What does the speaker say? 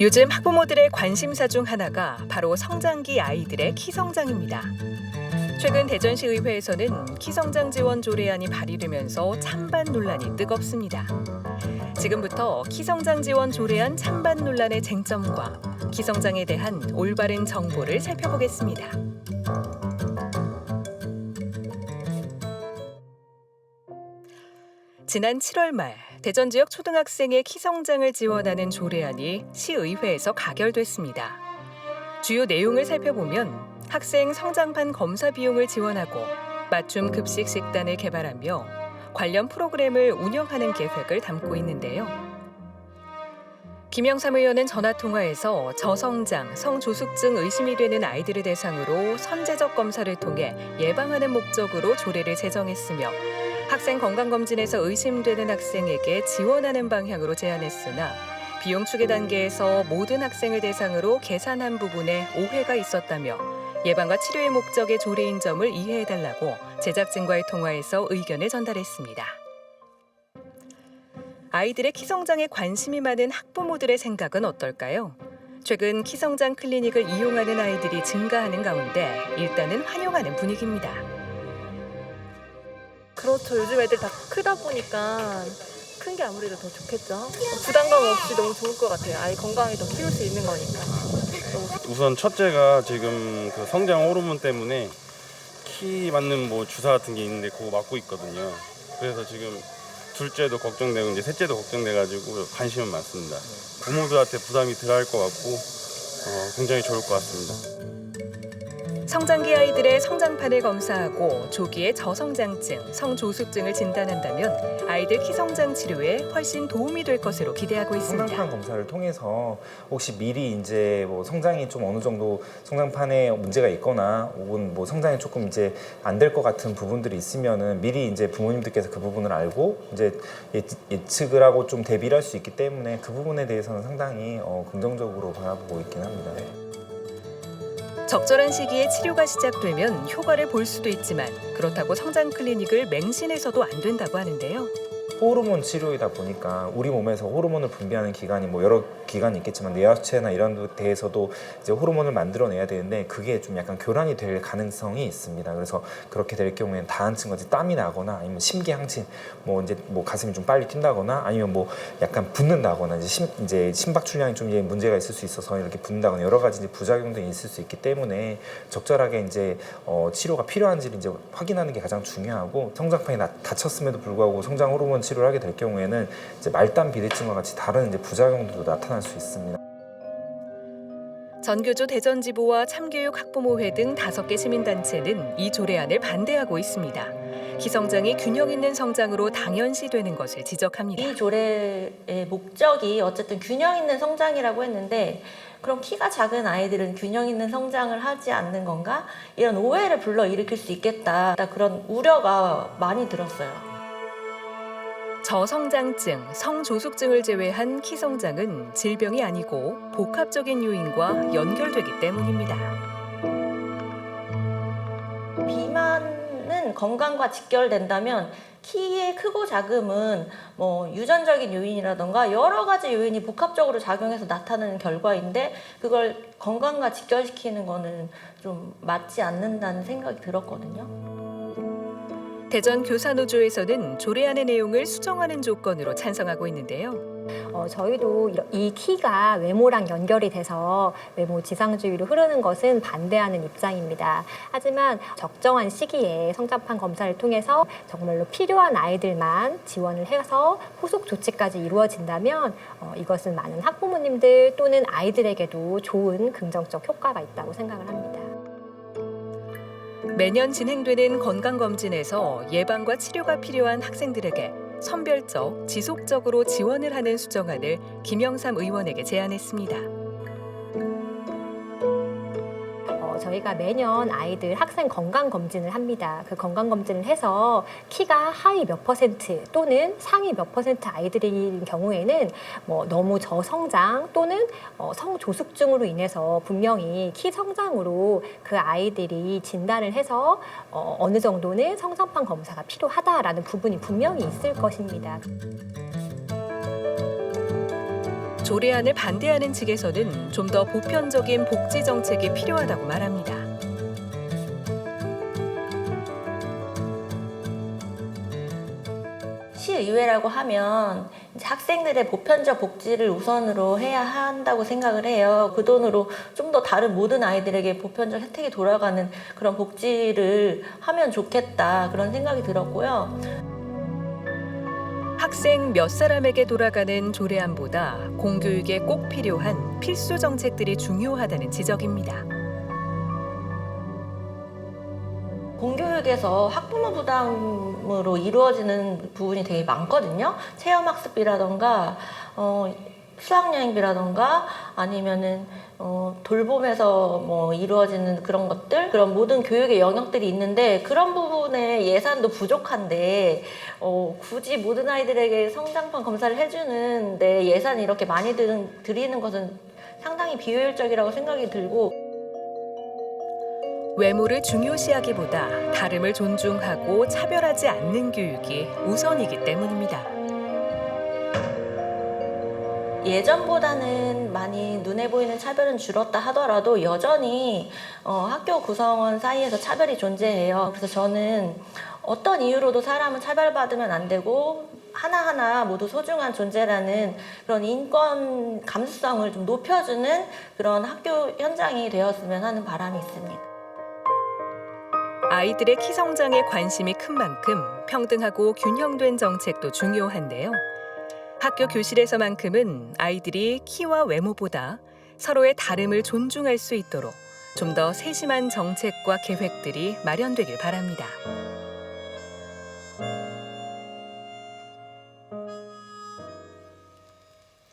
요즘 학부모들의 관심사 중 하나가 바로 성장기 아이들의 키 성장입니다. 최근 대전시 의회에서는 키 성장 지원 조례안이 발의되면서 찬반 논란이 뜨겁습니다. 지금부터 키 성장 지원 조례안 찬반 논란의 쟁점과 키 성장에 대한 올바른 정보를 살펴보겠습니다. 지난 7월 말 대전 지역 초등학생의 키 성장을 지원하는 조례안이 시의회에서 가결됐습니다. 주요 내용을 살펴보면 학생 성장판 검사 비용을 지원하고 맞춤 급식 식단을 개발하며 관련 프로그램을 운영하는 계획을 담고 있는데요. 김영삼 의원은 전화통화에서 저성장, 성조숙증 의심이 되는 아이들을 대상으로 선제적 검사를 통해 예방하는 목적으로 조례를 제정했으며 학생 건강검진에서 의심되는 학생에게 지원하는 방향으로 제안했으나 비용 추계 단계에서 모든 학생을 대상으로 계산한 부분에 오해가 있었다며 예방과 치료의 목적의 조례인 점을 이해해달라고 제작진과의 통화에서 의견을 전달했습니다. 아이들의 키 성장에 관심이 많은 학부모들의 생각은 어떨까요? 최근 키 성장 클리닉을 이용하는 아이들이 증가하는 가운데 일단은 환영하는 분위기입니다. 그렇죠. 요즘 애들 다 크다 보니까 큰 게 아무래도 더 좋겠죠. 부담감 없이 너무 좋을 것 같아요. 아이 건강히 더 키울 수 있는 거니까. 우선 첫째가 지금 그 성장 호르몬 때문에 키 맞는 뭐 주사 같은 게 있는데 그거 맞고 있거든요. 그래서 지금 둘째도 걱정되고 이제 셋째도 걱정돼가지고 관심은 많습니다. 부모들한테 부담이 덜할 것 같고 굉장히 좋을 것 같습니다. 성장기 아이들의 성장판을 검사하고 조기에 저성장증, 성조숙증을 진단한다면 아이들 키 성장 치료에 훨씬 도움이 될 것으로 기대하고 있습니다. 성장판 검사를 통해서 혹시 미리 이제 뭐 성장이 좀 어느 정도 성장판에 문제가 있거나 혹은 뭐 성장이 조금 이제 안 될 것 같은 부분들이 있으면은 미리 이제 부모님들께서 그 부분을 알고 이제 예측을 하고 좀 대비를 할 수 있기 때문에 그 부분에 대해서는 상당히 긍정적으로 바라보고 있긴 합니다. 적절한 시기에 치료가 시작되면 효과를 볼 수도 있지만 그렇다고 성장 클리닉을 맹신해서도 안 된다고 하는데요. 호르몬 치료이다 보니까 우리 몸에서 호르몬을 분비하는 기관이 뭐 여러 기관이 있겠지만 뇌하수체나 이런 데에서도 이제 호르몬을 만들어내야 되는데 그게 좀 약간 교란이 될 가능성이 있습니다. 그래서 그렇게 될 경우에는 다한층 같이 땀이 나거나 아니면 심계항진 뭐 이제 뭐 가슴이 좀 빨리 뛴다거나 아니면 뭐 약간 붓는다거나 이제 심박 출량이 좀 이제 문제가 있을 수 있어서 이렇게 붓는다거나 여러 가지 이제 부작용들이 있을 수 있기 때문에 적절하게 이제 치료가 필요한지를 이제 확인하는 게 가장 중요하고 성장판이 다쳤음에도 불구하고 성장 호르몬 치료를 하게 될 경우에는 이제 말단 비대증과 같이 다른 이제 부작용들도 나타날 수 있습니다. 전교조 대전지부와 참교육 학부모회 등 5개 시민단체는 이 조례안을 반대하고 있습니다. 키 성장이 균형 있는 성장으로 당연시되는 것을 지적합니다. 이 조례의 목적이 어쨌든 균형 있는 성장이라고 했는데 그럼 키가 작은 아이들은 균형 있는 성장을 하지 않는 건가? 이런 오해를 불러일으킬 수 있겠다. 그런 우려가 많이 들었어요. 저성장증, 성조숙증을 제외한 키 성장은 질병이 아니고 복합적인 요인과 연결되기 때문입니다. 비만은 건강과 직결된다면 키의 크고 작음은 뭐 유전적인 요인이라던가 여러 가지 요인이 복합적으로 작용해서 나타나는 결과인데 그걸 건강과 직결시키는 거는 좀 맞지 않는다는 생각이 들었거든요. 대전 교사노조에서는 조례안의 내용을 수정하는 조건으로 찬성하고 있는데요. 저희도 이 키가 외모랑 연결이 돼서 외모 지상주의로 흐르는 것은 반대하는 입장입니다. 하지만 적정한 시기에 성장판 검사를 통해서 정말로 필요한 아이들만 지원을 해서 후속 조치까지 이루어진다면 이것은 많은 학부모님들 또는 아이들에게도 좋은 긍정적 효과가 있다고 생각을 합니다. 매년 진행되는 건강검진에서 예방과 치료가 필요한 학생들에게 선별적, 지속적으로 지원을 하는 수정안을 김영삼 의원에게 제안했습니다. 저희가 매년 아이들 학생 건강 검진을 합니다. 그 건강 검진을 해서 키가 하위 몇 퍼센트 또는 상위 몇 퍼센트 아이들인 경우에는 뭐 너무 저성장 또는 성조숙증으로 인해서 분명히 키 성장으로 그 아이들이 진단을 해서 어느 정도는 성장판 검사가 필요하다라는 부분이 분명히 있을 것입니다. 조례안을 반대하는 측에서는 좀 더 보편적인 복지 정책이 필요하다고 말합니다. 시의회라고 하면 이제 학생들의 보편적 복지를 우선으로 해야 한다고 생각을 해요. 그 돈으로 좀 더 다른 모든 아이들에게 보편적 혜택이 돌아가는 그런 복지를 하면 좋겠다 그런 생각이 들었고요. 학생 몇 사람에게 돌아가는 조례안보다 공교육에 꼭 필요한 필수 정책들이 중요하다는 지적입니다. 공교육에서 학부모 부담으로 이루어지는 부분이 되게 많거든요. 체험학습비라던가 수학여행비라던가 아니면은 돌봄에서 뭐 이루어지는 그런 것들, 그런 모든 교육의 영역들이 있는데 그런 부분에 예산도 부족한데 굳이 모든 아이들에게 성장판 검사를 해주는데 예산이 이렇게 많이 들이는 것은 상당히 비효율적이라고 생각이 들고. 외모를 중요시하기보다 다름을 존중하고 차별하지 않는 교육이 우선이기 때문입니다. 예전보다는 많이 눈에 보이는 차별은 줄었다 하더라도 여전히 학교 구성원 사이에서 차별이 존재해요. 그래서 저는 어떤 이유로도 사람은 차별받으면 안 되고 하나하나 모두 소중한 존재라는 그런 인권 감수성을 좀 높여주는 그런 학교 현장이 되었으면 하는 바람이 있습니다. 아이들의 키 성장에 관심이 큰 만큼 평등하고 균형된 정책도 중요한데요. 학교 교실에서만큼은 아이들이 키와 외모보다 서로의 다름을 존중할 수 있도록 좀 더 세심한 정책과 계획들이 마련되길 바랍니다.